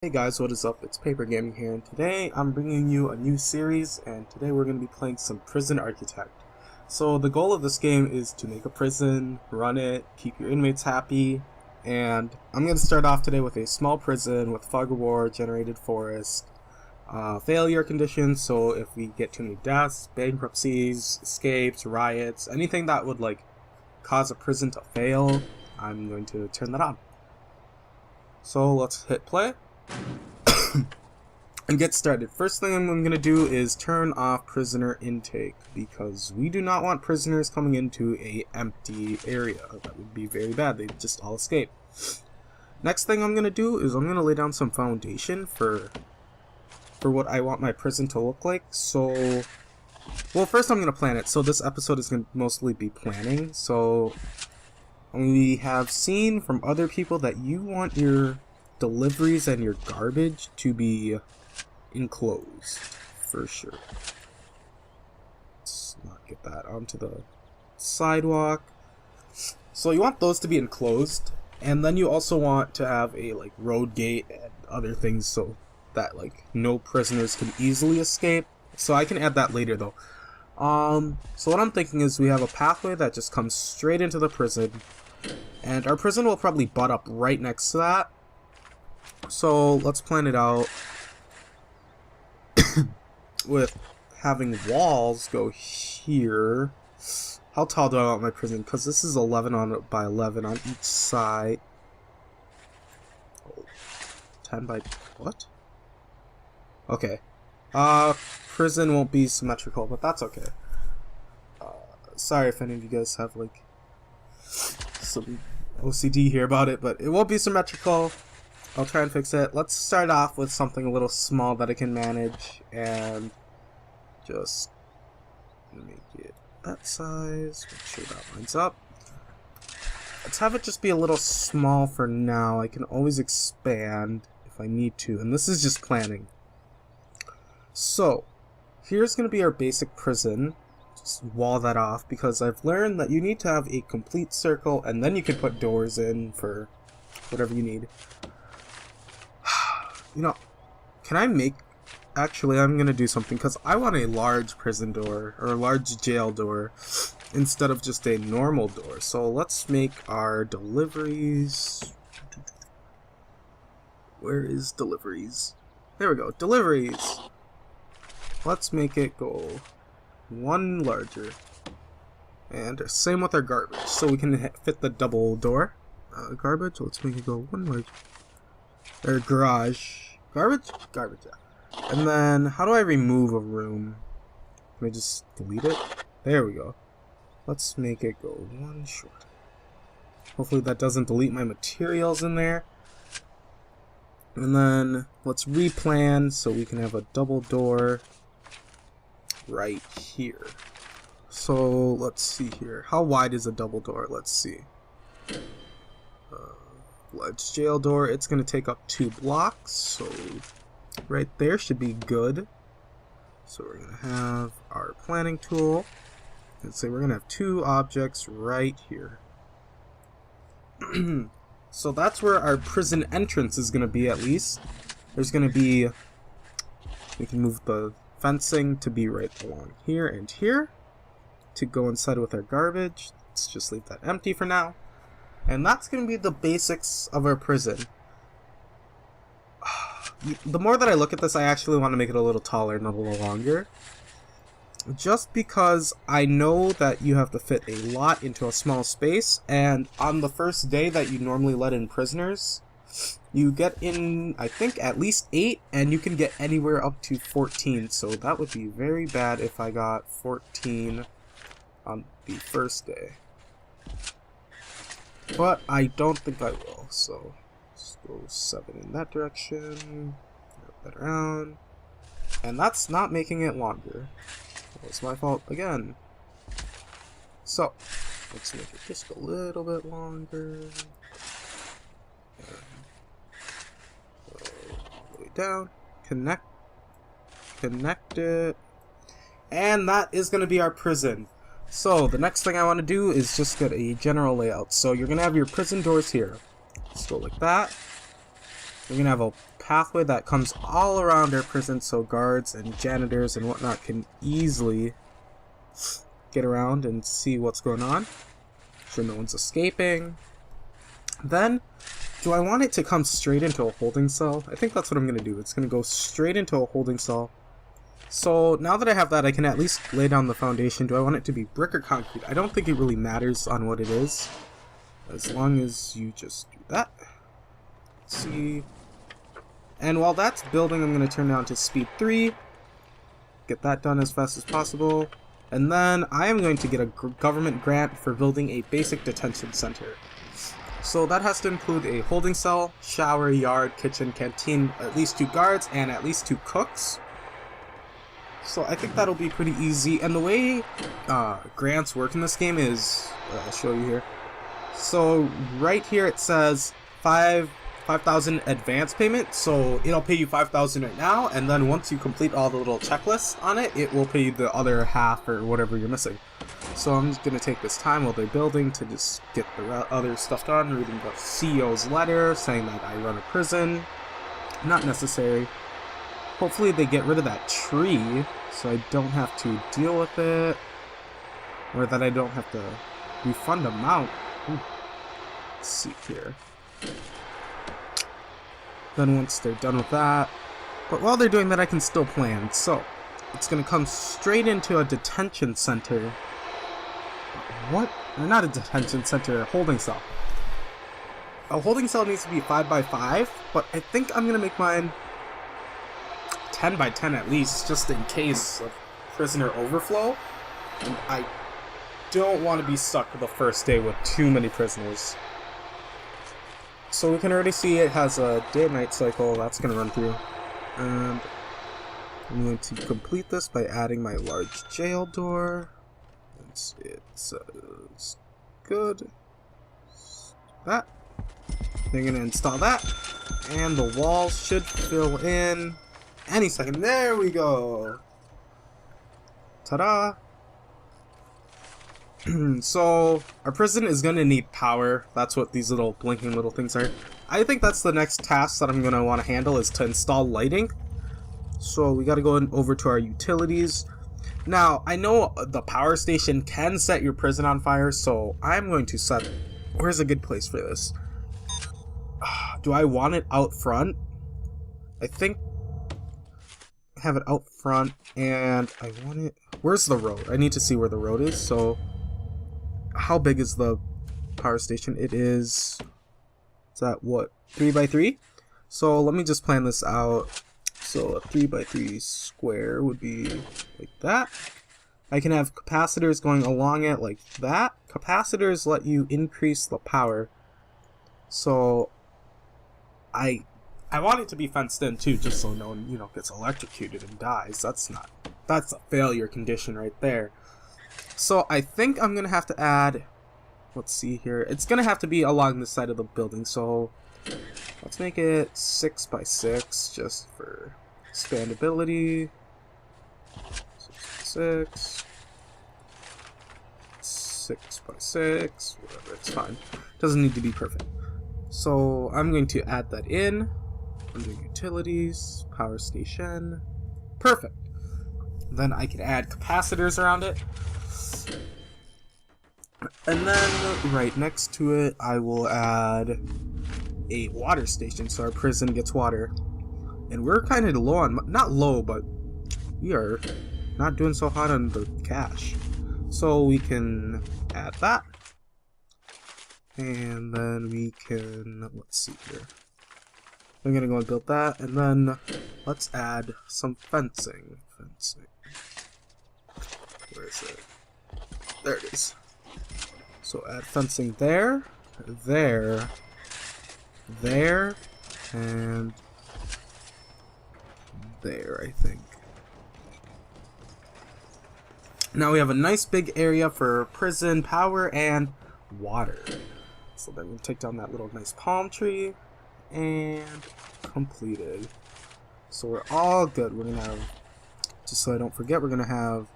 Hey guys, what is up? It's Paper Gaming here, and today I'm bringing you a new series, and today we're going to be playing some Prison Architect. So the goal of this game is to make a prison, run it, keep your inmates happy, and I'm going to start off today with a small prison with fog of war, generated forest, failure conditions, so if we get too many deaths, bankruptcies, escapes, riots, anything that would cause a prison to fail, I'm going to turn that on. So let's hit play and get started. First thing I'm going to do is turn off prisoner intake, because we do not want prisoners coming into a empty area. That would be very bad. They'd just all escape. Next thing I'm going to do is I'm going to lay down some foundation for what I want my prison to look like. So, well, first I'm going to plan it. So this episode is going to mostly be planning. So we have seen from other people that you want your deliveries and your garbage to be enclosed, for sure. Let's not get that onto the sidewalk. So you want those to be enclosed, and then you also want to have a road gate and other things so that no prisoners can easily escape. So I can add that later though. So what I'm thinking is we have a pathway that just comes straight into the prison, and our prison will probably butt up right next to that. So let's plan it out with having walls go here. How tall do I want my prison? Because this is 11 by 11 on each side. Oh, 10 by what? Okay. Prison won't be symmetrical, but that's okay. Sorry if any of you guys have some OCD here about it, but it won't be symmetrical. I'll try and fix it. Let's start off with something a little small that I can manage, and just make it that size. Make sure that lines up. Let's have it just be a little small for now. I can always expand if I need to, and this is just planning. So here's going to be our basic prison. Just wall that off, because I've learned that you need to have a complete circle, and then you can put doors in for whatever you need. You know, can I make... Actually, I'm going to do something, because I want a large prison door, or a large jail door, instead of just a normal door. So let's make our deliveries... Where is deliveries? There we go, deliveries! Let's make it go one larger. And same with our garbage, so we can fit the double door. Garbage, let's make it go one larger. Or garage. Garbage? Garbage, yeah. And then, how do I remove a room? Can I just delete it? There we go. Let's make it go one short. Hopefully that doesn't delete my materials in there. And then, let's replan so we can have a double door right here. So, let's see here. How wide is a double door? Let's see. Ledge jail door, it's going to take up 2 blocks, so right there should be good. So we're going to have our planning tool, and say we're going to have 2 objects right here. So that's where our prison entrance is going to be, at least. There's going to be, we can move the fencing to be right along here and here to go inside with our garbage. Let's just leave that empty for now. And that's going to be the basics of our prison. The more that I look at this, I actually want to make it a little taller and a little longer. Just because I know that you have to fit a lot into a small space, and on the first day that you normally let in prisoners, you get in, I think, at least 8, and you can get anywhere up to 14. So that would be very bad if I got 14 on the first day. But I don't think I will, so let's go 7 in that direction, that around, and that's not making it longer. That's my fault again. So, let's make it just a little bit longer, and go all the way down, connect it, and that is going to be our prison. So the next thing I want to do is just get a general layout. So you're going to have your prison doors here. Let's go like that. We're going to have a pathway that comes all around our prison so guards and janitors and whatnot can easily get around and see what's going on. So no one's escaping. Then, do I want it to come straight into a holding cell? I think that's what I'm going to do. It's going to go straight into a holding cell. So now that I have that, I can at least lay down the foundation. Do I want it to be brick or concrete? I don't think it really matters on what it is, as long as you just do that. Let's see. And while that's building, I'm going to turn down to speed 3. Get that done as fast as possible. And then I am going to get a government grant for building a basic detention center. So that has to include a holding cell, shower, yard, kitchen, canteen, at least 2 guards, and at least 2 cooks. So I think that'll be pretty easy. And the way grants work in this game is, I'll show you here. So right here it says 5,000 advance payment, so it'll pay you 5,000 right now, and then once you complete all the little checklists on it, it will pay you the other half or whatever you're missing. So I'm just gonna take this time while they're building to just get the other stuff done, reading the CEO's letter saying that I run a prison. Not necessary. Hopefully they get rid of that tree so I don't have to deal with it, or that I don't have to refund amount. Let's see here. Then once they're done with that, but while they're doing that I can still plan. So it's gonna come straight into a detention center. What? Not a detention center, a holding cell. A holding cell needs to be 5 by 5, but I think I'm gonna make mine 10 by 10 at least, just in case of prisoner overflow. And I don't want to be stuck the first day with too many prisoners. So we can already see it has a day-night cycle that's going to run through. And I'm going to complete this by adding my large jail door. It says good. That. They're going to install that. And the walls should fill in any second. There we go. Ta-da. So our prison is going to need power. That's what these little blinking little things are. I think that's the next task that I'm going to want to handle, is to install lighting. So we got to go over to our utilities. Now I know the power station can set your prison on fire, so I'm going to set, where's a good place for this? Do I want it out front? I think have it out front, and I want it, where's the road? I need to see where the road is. So how big is the power station? It is, it's at what, 3 by 3? So let me just plan this out. So a 3 by 3 square would be like that. I can have capacitors going along it like that. Capacitors let you increase the power. So I want it to be fenced in too, just so no one, gets electrocuted and dies. That's a failure condition right there. So I think I'm gonna have to add, let's see here, it's gonna have to be along the side of the building, so let's make it 6 by 6 just for expandability. 6 by 6, whatever, it's fine. Doesn't need to be perfect. So I'm going to add that in under utilities, power station. Perfect. Then I can add capacitors around it. And then right next to it, I will add a water station so our prison gets water. And we're kind of low on, not low, but we are not doing so hot on the cash. So we can add that. And then we can, let's see here. I'm gonna go and build that, and then let's add some fencing. Where is it? There it is. So add fencing there, there, and there, I think. Now we have a nice big area for prison, power, and water. So then we'll take down that little nice palm tree, and completed. So we're all good. We're gonna have, just so I don't forget, we're gonna have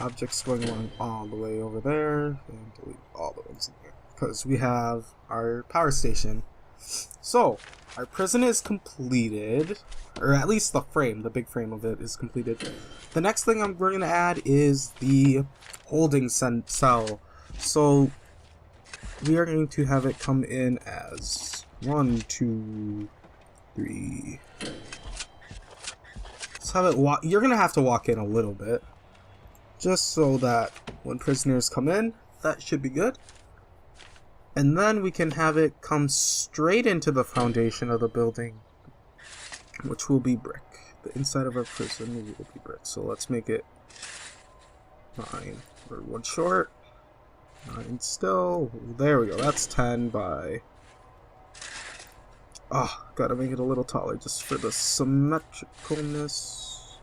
objects going along all the way over there, and delete all the ones in there, because we have our power station. So, our prison is completed, or at least the frame, the big frame of it is completed. The next thing we're going to add is the holding cell. So, we are going to have it come in as 1, 2, 3. Let's have it walk. You're going to have to walk in a little bit, just so that when prisoners come in, that should be good. And then we can have it come straight into the foundation of the building, which will be brick. The inside of our prison will be brick. So let's make it 9. We're 1 short. 9 still. There we go. That's 10 by... Oh, gotta make it a little taller just for the symmetricalness.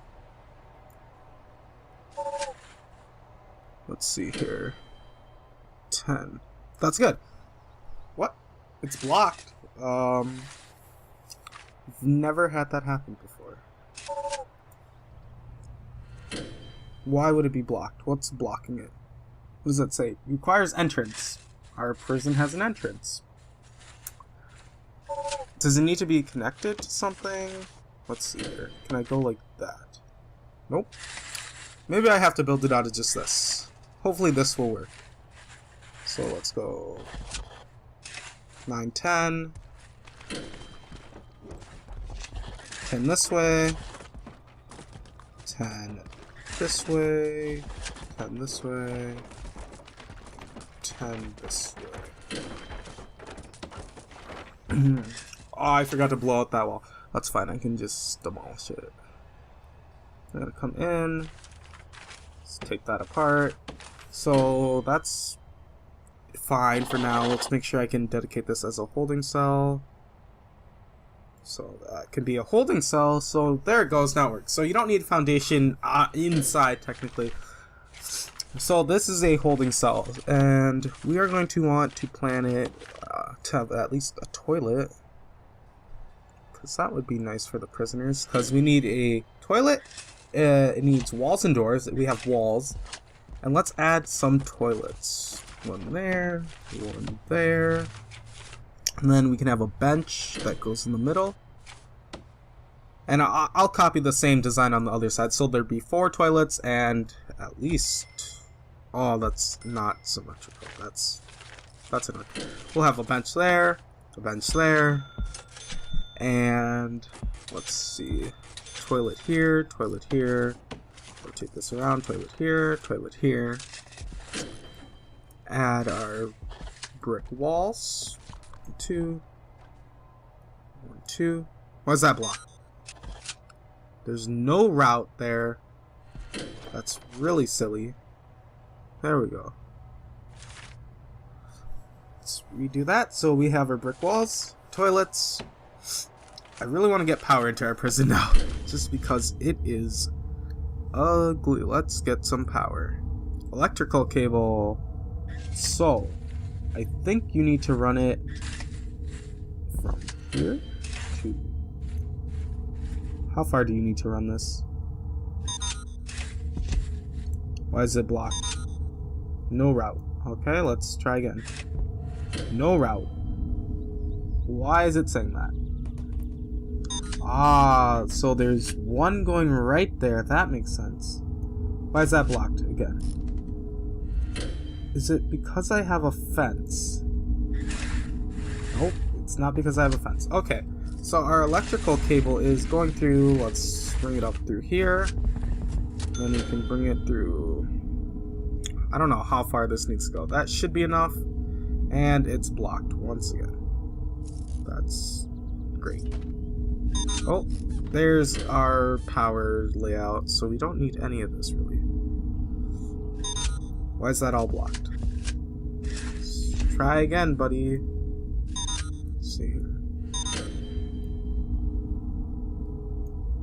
Let's see here. 10. That's good. What? It's blocked. I've never had that happen before. Why would it be blocked? What's blocking it? What does that say? Requires entrance. Our prison has an entrance. Does it need to be connected to something? Let's see here. Can I go like that? Nope. Maybe I have to build it out of just this. Hopefully this will work. So let's go 9, 10. 10 this way. 10 this way. 10 this way. 10 this way. Oh, I forgot to blow out that wall. That's fine, I can just demolish it. I'm gonna come in. Let's take that apart. So that's fine for now. Let's make sure I can dedicate this as a holding cell. So that can be a holding cell. So there it goes, now it works. So you don't need foundation inside technically. So this is a holding cell, and we are going to want to plan it to have at least a toilet, because that would be nice for the prisoners, because we need a toilet. It needs walls and doors. We have walls, and let's add some toilets. 1 there, 1 there, and then we can have a bench that goes in the middle. And I'll copy the same design on the other side, so there'd be 4 toilets and at least... Oh, that's not symmetrical. That's enough. We'll have a bench there, and let's see. Toilet here, rotate this around, toilet here. Add our brick walls. 2. 1, 2. Why is that blocked? There's no route there. That's really silly. There we go. Let's redo that. So we have our brick walls, toilets. I really want to get power into our prison now, just because it is ugly. Let's get some power. Electrical cable. So, I think you need to run it from here to... How far do you need to run this? Why is it blocked? No route. Okay, let's try again. No route. Why is it saying that? Ah, so there's one going right there. That makes sense. Why is that blocked again? Is it because I have a fence? Nope, it's not because I have a fence. Okay, so our electrical cable is going through, let's bring it up through here. Then we can bring it through, I don't know how far this needs to go. That should be enough. And it's blocked once again. That's great. Oh, there's our power layout, so we don't need any of this really. Why is that all blocked? Let's try again, buddy. Let's see here.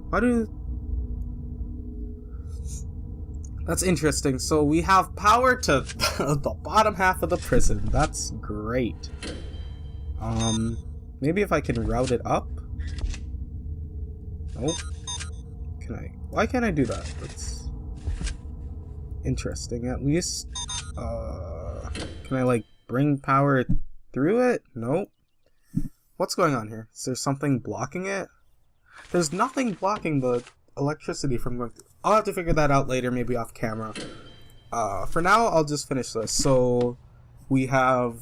Why do... That's interesting. So we have power to the bottom half of the prison. That's great. Maybe if I can route it up? Nope. Can I? Why can't I do that? That's interesting. At least, can I like bring power through it? Nope. What's going on here? Is there something blocking it? There's nothing blocking the electricity from going through. I'll have to figure that out later, maybe off camera. For now, I'll just finish this. So we have...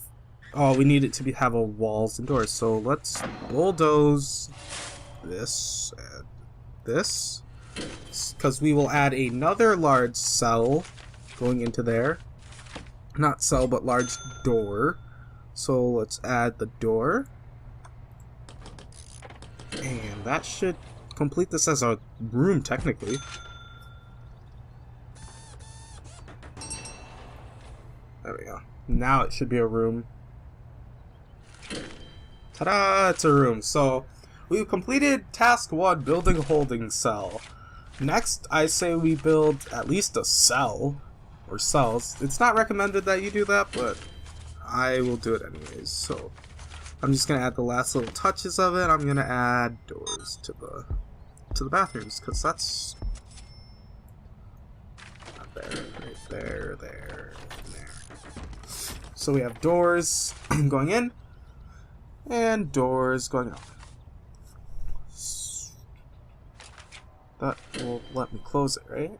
Oh, we need it to have a walls and doors. So let's bulldoze this and this. Because we will add another large cell going into there. Not cell, but large door. So let's add the door. And that should complete this as a room, technically. There we go. Now it should be a room. Ta-da! It's a room. So, we've completed task 1, building a holding cell. Next, I say we build at least a cell. Or cells. It's not recommended that you do that, but I will do it anyways. So, I'm just going to add the last little touches of it. I'm going to add doors to the bathrooms, because that's... Not there. Right there, there, and there. So we have doors going in, and doors going out. That will let me close it, right?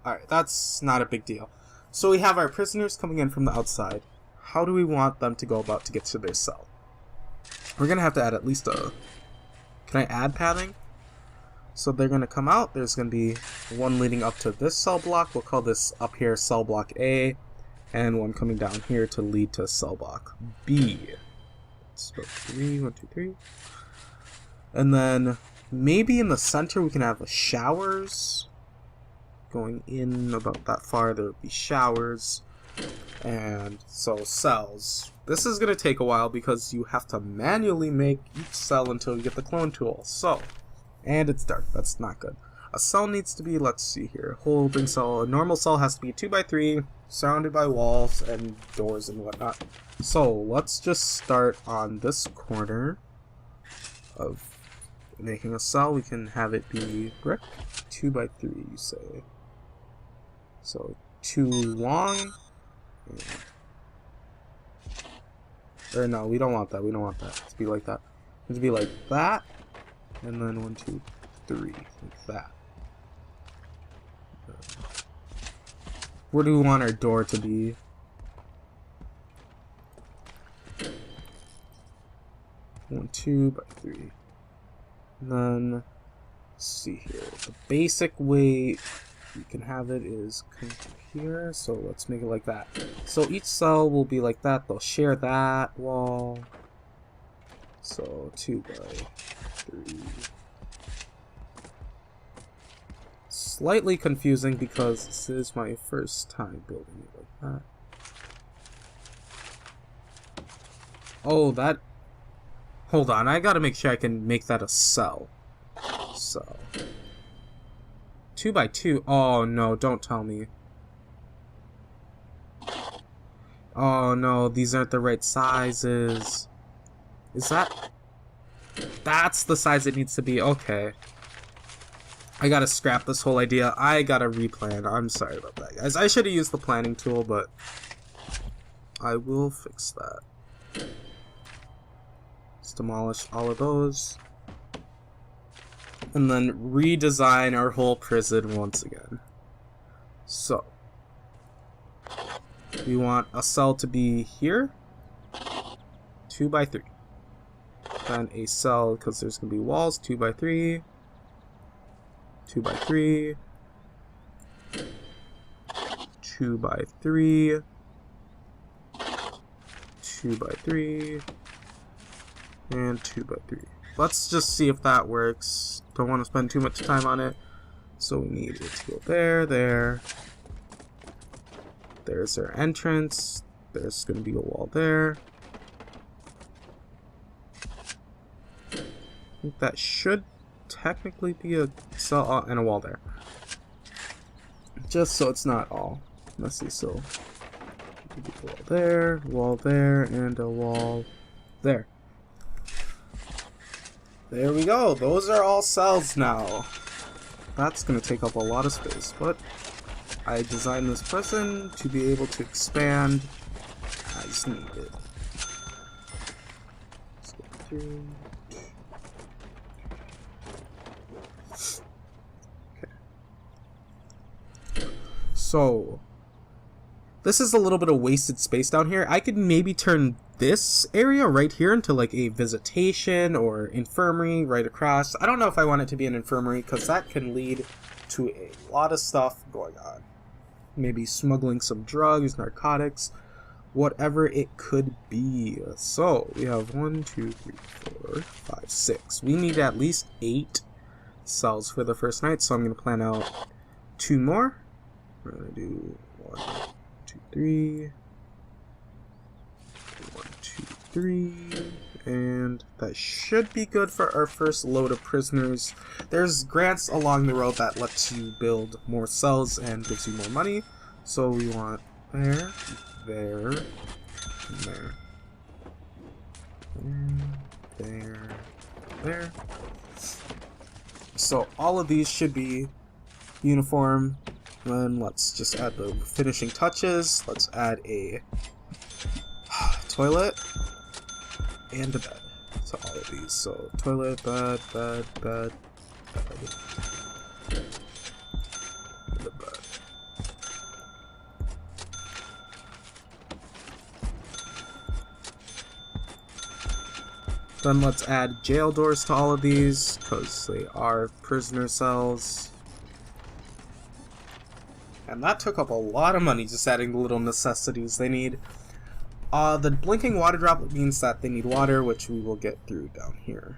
Alright, that's not a big deal. So we have our prisoners coming in from the outside. How do we want them to go about to get to their cell? We're going to have to add at least a... Can I add padding? So they're going to come out. There's going to be one leading up to this cell block. We'll call this up here cell block A. And one coming down here to lead to cell block B. Let's go 3, 1, 2, 3. And then maybe in the center we can have showers. Going in about that far, there would be showers. And so cells. This is going to take a while because you have to manually make each cell until you get the clone tool. So, and it's dark. That's not good. A cell needs to be, let's see here, holding cell. A normal cell has to be 2x3, surrounded by walls and doors and whatnot. So let's just start on this corner of making a cell. We can have it be brick, 2x3, you say. So 2 long. Or no, we don't want that. We don't want that to be like that. It to be like that, and then 1, 2, 3, like that. Where do we want our door to be? One, 2x3. And then, let's see here. The basic way we can have it is come from here. So let's make it like that. So each cell will be like that. They'll share that wall. So 2x3. Slightly confusing because this is my first time building it like that. Oh, that... Hold on, I gotta make sure I can make that a cell. So... 2x2. Oh no, don't tell me. Oh no, these aren't the right sizes. Is that... That's the size it needs to be. Okay. I gotta scrap this whole idea. I gotta replan. I'm sorry about that, guys. I should have used the planning tool, but I will fix that. Let's demolish all of those. And then redesign our whole prison once again. So, we want a cell to be here. 2x3. Then a cell, because there's going to be walls, 2x3. 2x3. 2x3. 2x3. And 2x3. Let's just see if that works. Don't want to spend too much time on it. So we need it to go there, there. There's our entrance. There's going to be a wall there. I think that should technically be a cell and a wall there. Just so it's not all messy. So a wall there, and a wall there. There we go. Those are all cells now. That's going to take up a lot of space, but I designed this prison to be able to expand as needed. bathroom. Okay. So this is a little bit of wasted space down here. I could maybe turn this area right here into like a visitation or infirmary right across. I don't know if I want it to be an infirmary because that can lead to a lot of stuff going on. Maybe smuggling some drugs, narcotics, whatever it could be. So we have 1, 2, 3, 4, 5, 6. We need at least 8 cells for the first night, so I'm going to plan out 2 more. We're going to do 1, 2, 3, 1, 2, 3, and that should be good for our first load of prisoners. There's grants along the road that lets you build more cells and gives you more money. So we want there, there, and there, there, there. So all of these should be uniform. Then let's just add the finishing touches. Let's add a toilet and a bed to all of these. So toilet, bed, bed, bed, bed, and a bed. Then let's add jail doors to all of these because they are prisoner cells. And that took up a lot of money, just adding the little necessities they need. The blinking water droplet means that they need water, which we will get through down here.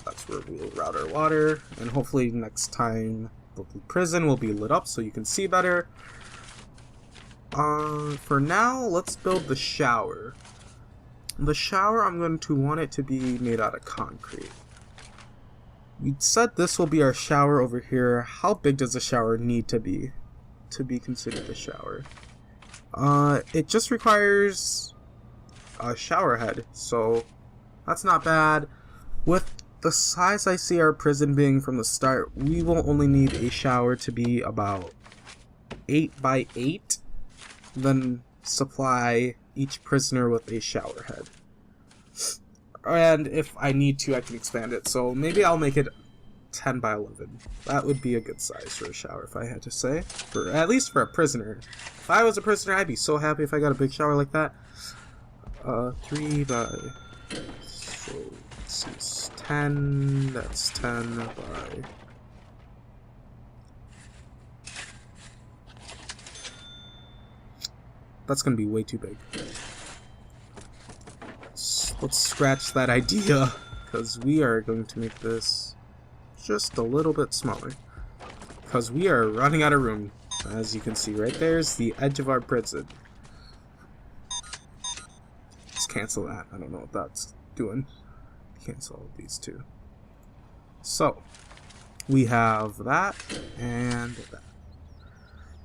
That's where we will route our water, and hopefully next time the prison will be lit up so you can see better. For now, let's build the shower. The shower, I'm going to want it to be made out of concrete. We said this will be our shower over here. How big does the shower need to be considered a shower? It just requires a shower head, so that's not bad. With the size I see our prison being from the start, we will only need a shower to be about 8 by 8, then supply each prisoner with a shower head. And if I need to, I can expand it, so maybe I'll make it 10 by 11. That would be a good size for a shower, if I had to say. At least for a prisoner. If I was a prisoner, I'd be so happy if I got a big shower like that. 3 by... So, let's see, 10, that's 10 by... That's gonna be way too big. Let's scratch that idea, because we are going to make this just a little bit smaller. Because we are running out of room. As you can see, right there's the edge of our prison. Let's cancel that. I don't know what that's doing. Cancel these two. So, we have that and that.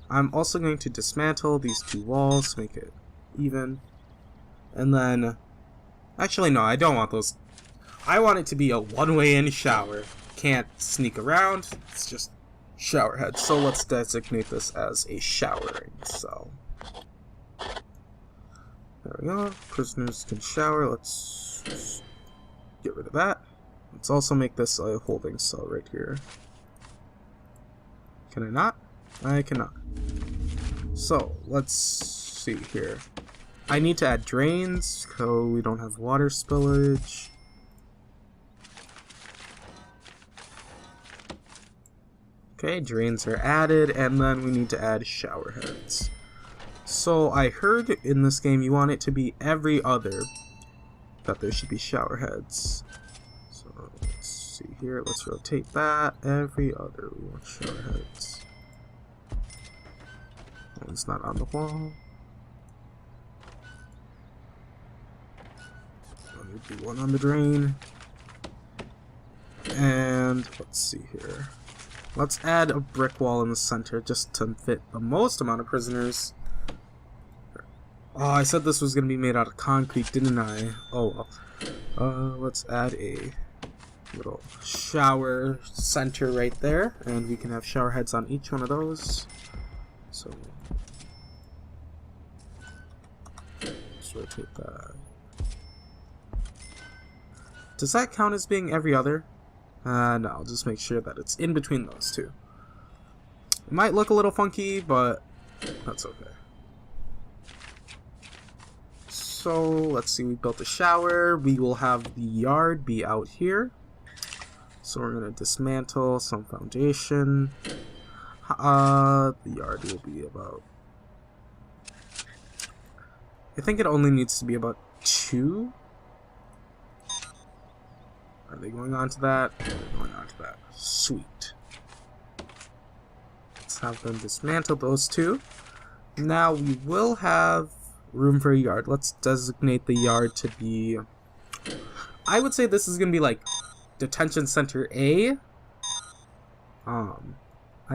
I'm also going to dismantle these 2 walls to make it even. And then... Actually, no, I don't want those. I want it to be a one-way in shower. Can't sneak around. It's just shower head. So let's designate this as a showering cell. There we go. Prisoners can shower. Let's get rid of that. Let's also make this a holding cell right here. Can I not? I cannot. So let's see here. I need to add drains, so we don't have water spillage. Okay, drains are added, and then we need to add shower heads. So I heard in this game you want it to be every other that there should be shower heads. So let's see here, let's rotate that. Every other we want shower heads. One's not on the wall. Would be one on the drain. And let's see here. Let's add a brick wall in the center just to fit the most amount of prisoners. Oh, I said this was going to be made out of concrete, didn't I? Oh well. Let's add a little shower center right there, and we can have shower heads on each one of those. So let's rotate that. Does that count as being every other? No, I'll just make sure that it's in between those two. It might look a little funky, but that's okay. So, let's see, we built a shower. We will have the yard be out here. So we're going to dismantle some foundation. The yard will be about... I think it only needs to be about 2. Are they going on to that? They're going on to that. Sweet. Let's have them dismantle those 2. Now we will have room for a yard. Let's designate the yard to be... I would say this is going to be like Detention Center A. I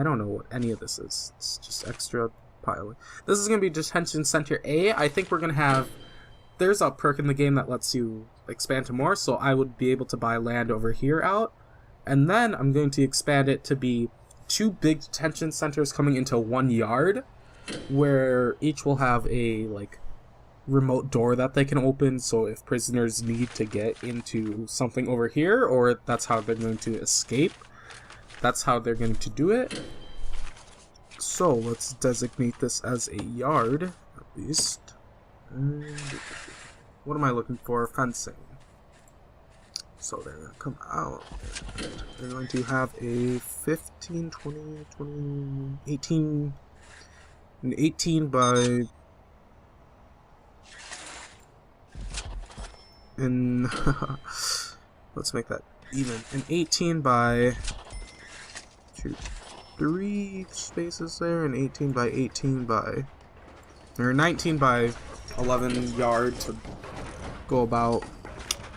don't know what any of this is. It's just extra piling. This is going to be Detention Center A. I think we're going to have... There's a perk in the game that lets you expand to more, so I would be able to buy land over here out. And then I'm going to expand it to be 2 big detention centers coming into 1 yard, where each will have a, like, remote door that they can open, so if prisoners need to get into something over here, or that's how they're going to escape, that's how they're going to do it. So let's designate this as a yard, at least. And what am I looking for? Fencing. So they're going to come out. They're going to have a 15, 20, 20, 18, an 18 by... And let's make that even. An 18 by 3 spaces there, and 18 by 18 by, or 19 by 11 yard to go about.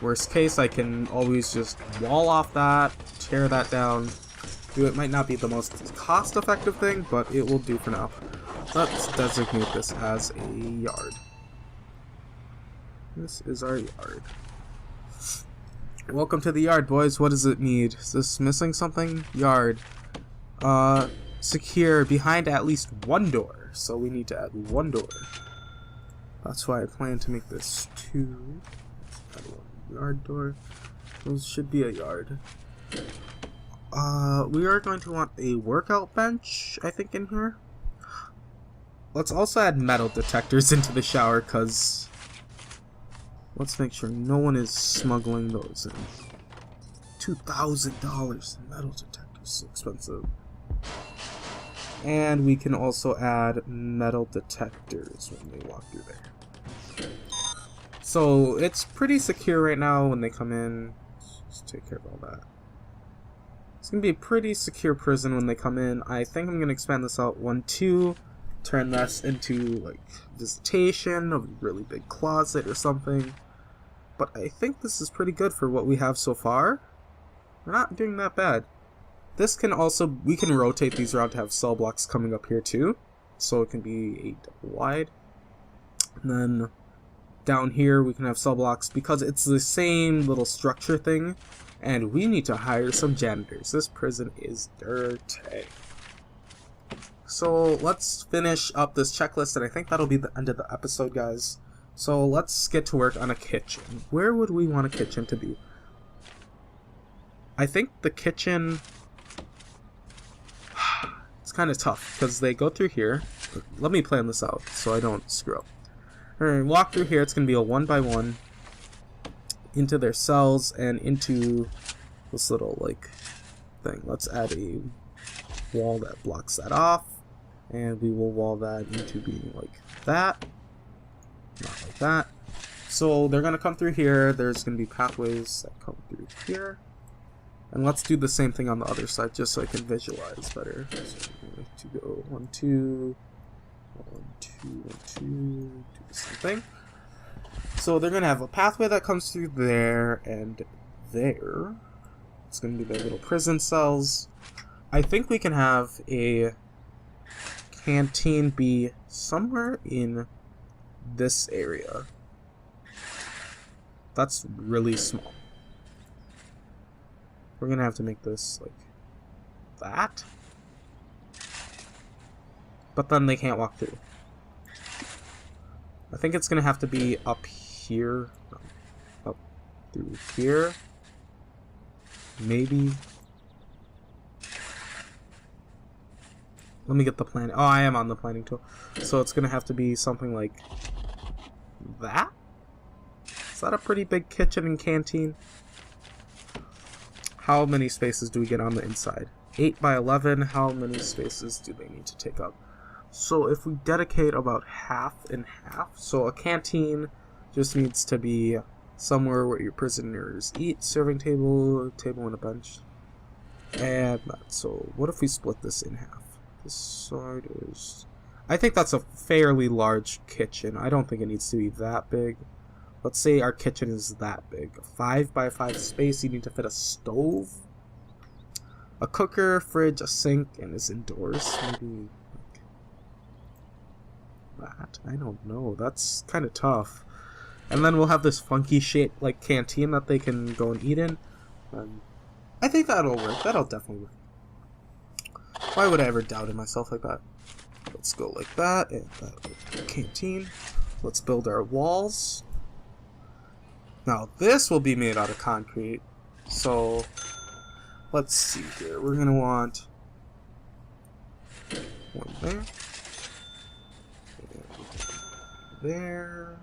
Worst case, I can always just wall off that, tear that down. It might not be the most cost-effective thing, but it will do for now. Let's designate this as a yard. This is our yard. Welcome to the yard, boys. What does it need? Is this missing something? Yard. Secure behind at least 1 door. So we need to add 1 door. That's why I plan to make this 2. Add 1 yard door. Those should be a yard. We are going to want a workout bench, I think, in here. Let's also add metal detectors into the shower, because... Let's make sure no one is smuggling those in. $2,000 metal detectors, so expensive. And we can also add metal detectors when they walk through there. So it's pretty secure right now when they come in. Just take care of all that. It's going to be a pretty secure prison when they come in. I think I'm going to expand this out 1, 2. Turn this into, like, visitation, a really big closet or something. But I think this is pretty good for what we have so far. We're not doing that bad. This can also, we can rotate these around to have cell blocks coming up here too. So it can be 8 double wide. And then down here we can have cell blocks because it's the same little structure thing. And we need to hire some janitors. This prison is dirty. So let's finish up this checklist, and I think that'll be the end of the episode, guys. So let's get to work on a kitchen. Where would we want a kitchen to be? I think the kitchen... It's kind of tough, because they go through here. Let me plan this out so I don't screw up. Alright, walk through here. It's going to be a 1 by 1 into their cells and into this little, like, thing. Let's add a wall that blocks that off. And we will wall that into being like that. Not like that. So they're going to come through here. There's going to be pathways that come through here. And let's do the same thing on the other side just so I can visualize better. So we're going to go 1, 2, 1, 2, 1, 2, do the same thing. So they're going to have a pathway that comes through there and there. It's going to be their little prison cells. I think we can have a canteen be somewhere in this area. That's really small. We're gonna have to make this like that. But then they can't walk through. I think it's gonna have to be up here. No, up through here. maybe. Let me get the planning. Oh, I am on the planning tool. So it's going to have to be something like that? Is that a pretty big kitchen and canteen? How many spaces do we get on the inside? 8 by 11. How many spaces do they need to take up? So if we dedicate about half and half, so a canteen just needs to be somewhere where your prisoners eat, serving table, table and a bench, and that. So what if we split this in half? This side is... I think that's a fairly large kitchen. I don't think it needs to be that big. Let's say our kitchen is that big. A 5 by 5 space, you need to fit a stove, a cooker, fridge, a sink, and is indoors. Maybe like that. I don't know. That's kind of tough. And then we'll have this funky shaped like canteen that they can go and eat in. I think that'll work. That'll definitely work. Why would I ever doubt in myself like that? Let's go like that, and that canteen. Let's build our walls. Now this will be made out of concrete. So let's see here. We're gonna want one there, and there.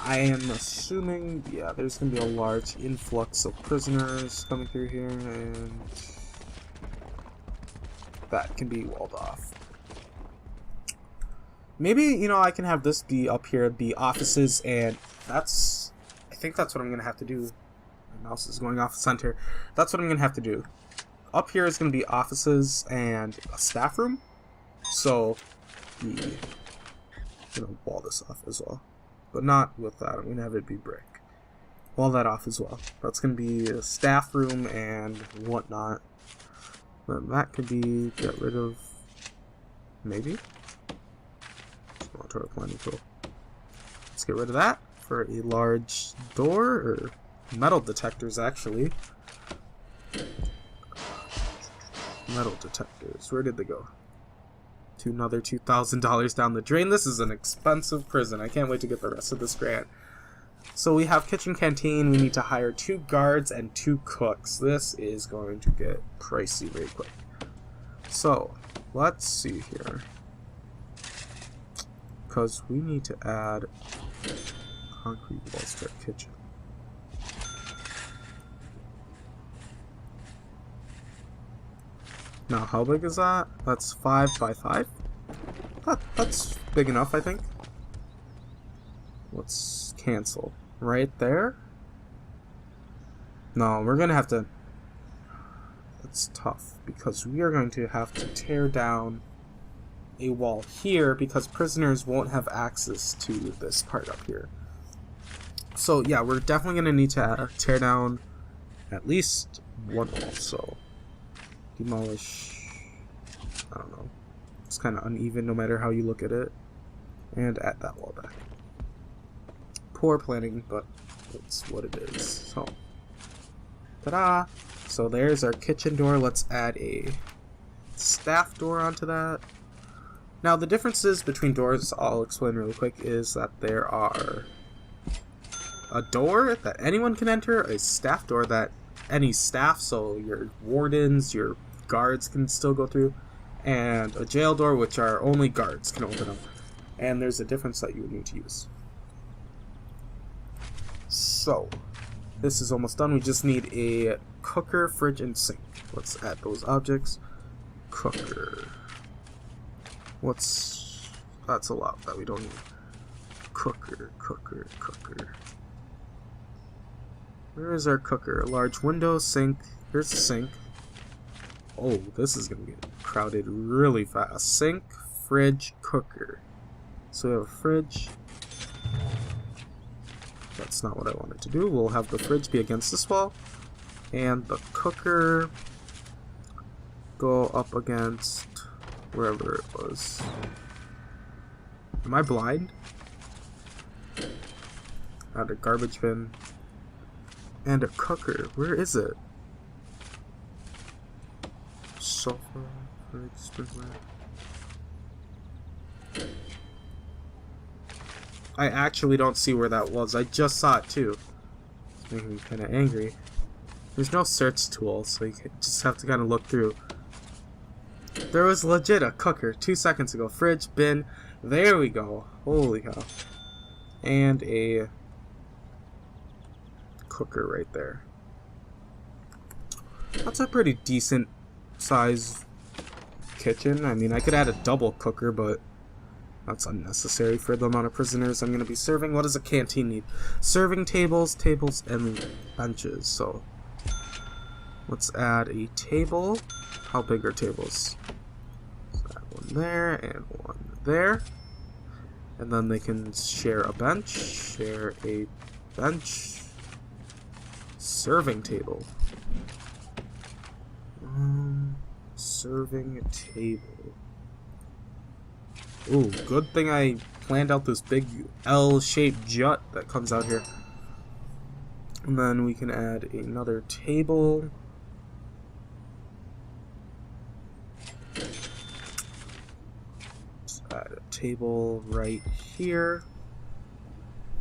I am assuming, yeah, there's going to be a large influx of prisoners coming through here, and that can be walled off. Maybe, you know, I can have this be up here, be offices, and I think that's what I'm going to have to do. My mouse is going off center. That's what I'm going to have to do. Up here is going to be offices and a staff room. So, I'm going to wall this off as well. But not with that. I'm going to have it be brick. Wall that off as well. That's going to be a staff room and whatnot. Then that could be get rid of... maybe? Let's go to our planning tool. Let's get rid of that for a large door, or metal detectors actually. Metal detectors. Where did they go? To another $2,000 down the drain. This is an expensive prison. I can't wait to get the rest of this grant. So we have kitchen canteen. We need to hire 2 guards and 2 cooks. This is going to get pricey very quick. So let's see here, because we need to add concrete walls to our kitchen. Now, how big is that? That's 5 by 5. That's big enough, I think. Let's cancel. Right there? No, we're going to have to... That's tough, because we are going to have to tear down a wall here, because prisoners won't have access to this part up here. So, yeah, we're definitely going to need to tear down at least one wall, so... demolish, I don't know, it's kind of uneven no matter how you look at it, and add that wall back. Poor planning, but it's what it is. So, ta-da! So there's our kitchen door. Let's add a staff door onto that. Now the differences between doors, I'll explain really quick, is that there are a door that anyone can enter, a staff door that any staff, so your wardens, your guards can still go through, and a jail door which are only guards can open up. And there's a difference that you would need to use. So this is almost done. We just need a cooker, fridge, and sink. Let's add those objects. Cooker. That's a lot that we don't need. Cooker. Where is our cooker? A large window, sink. Here's the sink. Oh, this is going to get crowded really fast. Sink, fridge, cooker. So we have a fridge. That's not what I wanted to do. We'll have the fridge be against this wall, and the cooker go up against wherever it was. Am I blind? Add a garbage bin. And a cooker. Where is it? Sofa, fridge, sprinkled. I actually don't see where that was. I just saw it too. It's making me kind of angry. There's no search tool, so you just have to kind of look through. There was legit a cooker 2 seconds ago. Fridge, bin. There we go. Holy cow. And a cooker right there. That's a pretty decent size kitchen. I mean, I could add a double cooker, but that's unnecessary for the amount of prisoners I'm going to be serving. What does a canteen need? Serving tables, and benches. So let's add a table. How big are tables? Let's add one there and one there. And then they can share a bench, serving table. Serving table. Ooh, good thing I planned out this big L-shaped jut that comes out here. And then we can add another table. Let's add a table right here.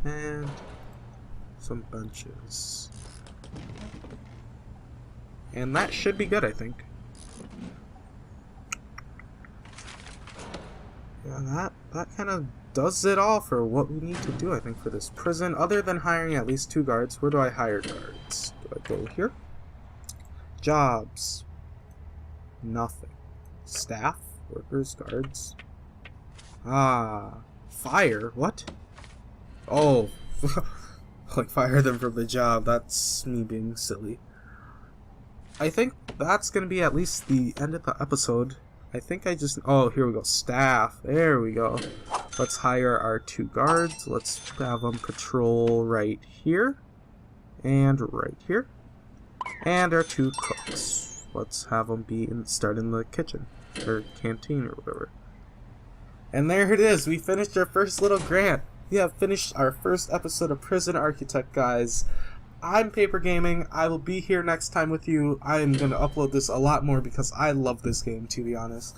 And some benches. And that should be good, I think. Yeah, that kind of does it all for what we need to do, I think, for this prison. Other than hiring at least 2 guards, where do I hire guards? Do I go here? Jobs. Nothing. Staff, workers, guards. Ah, fire. What? Oh, like fire them from the job. That's me being silly. I think that's going to be at least the end of the episode. I think I just... Oh, here we go. Staff. There we go. Let's hire our 2 guards. Let's have them patrol right here. And right here. And our 2 cooks. Let's have them start in the kitchen. Or canteen or whatever. And there it is. We finished our first little grant. We have finished our first episode of Prison Architect, guys. I'm Paper Gaming. I will be here next time with you. I am going to upload this a lot more because I love this game, to be honest.